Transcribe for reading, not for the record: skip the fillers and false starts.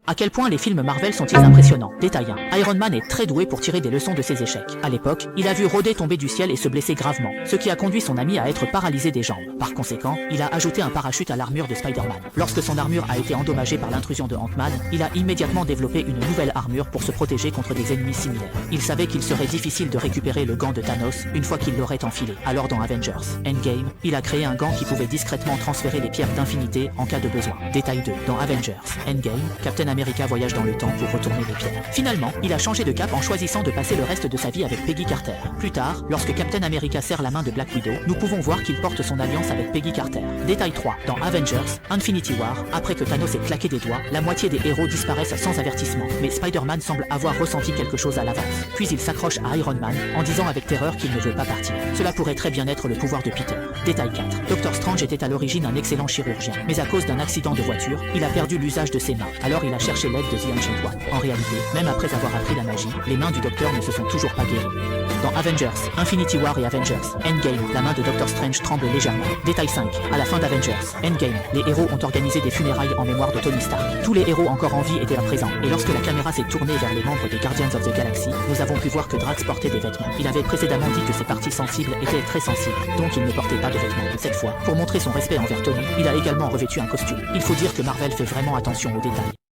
À quel point les films Marvel sont-ils impressionnants? Détail 1. Iron Man est très doué pour tirer des leçons de ses échecs. À l'époque, il a vu Rhodey tomber du ciel et se blesser gravement, ce qui a conduit son ami à être paralysé des jambes. Par conséquent, il a ajouté un parachute à l'armure de Spider-Man. Lorsque son armure a été endommagée par l'intrusion de Ant-Man, il a immédiatement développé une nouvelle armure pour se protéger contre des ennemis similaires. Il savait qu'il serait difficile de récupérer le gant de Thanos une fois qu'il l'aurait enfilé. Alors dans Avengers Endgame, il a créé un gant qui pouvait discrètement transférer les pierres d'infinité en cas de besoin. Détail 2. Dans Avengers Endgame, Captain America voyage dans le temps pour retourner les pierres. Finalement, il a changé de cap en choisissant de passer le reste de sa vie avec Peggy Carter. Plus tard, lorsque Captain America serre la main de Black Widow, nous pouvons voir qu'il porte son alliance avec Peggy Carter. Détail 3. Dans Avengers Infinity War, après que Thanos ait claqué des doigts, la moitié des héros disparaissent sans avertissement, mais Spider-Man semble avoir ressenti quelque chose à l'avance. Puis il s'accroche à Iron Man en disant avec terreur qu'il ne veut pas partir. Cela pourrait très bien être le pouvoir de Peter. Détail 4. Doctor Strange était à l'origine un excellent chirurgien, mais à cause d'un accident de voiture, il a perdu l'usage de ses mains. Alors il a cherché l'aide de The Ancient One. En réalité, même après avoir appris la magie, les mains du docteur ne se sont toujours pas guéries. Dans Avengers Infinity War et Avengers Endgame, la main de Doctor Strange tremble légèrement. Détail 5. À la fin d'Avengers Endgame, les héros ont organisé des funérailles en mémoire de Tony Stark. Tous les héros encore en vie étaient là présents, et lorsque la caméra s'est tournée vers les membres des Guardians of the Galaxy, nous avons pu voir que Drax portait des vêtements. Il avait précédemment dit que ses parties sensibles étaient très sensibles, donc il ne portait pas de vêtements. Cette fois, pour montrer son respect envers Tony, il a également revêtu un costume. Il faut dire que Marvel fait vraiment attention aux détails.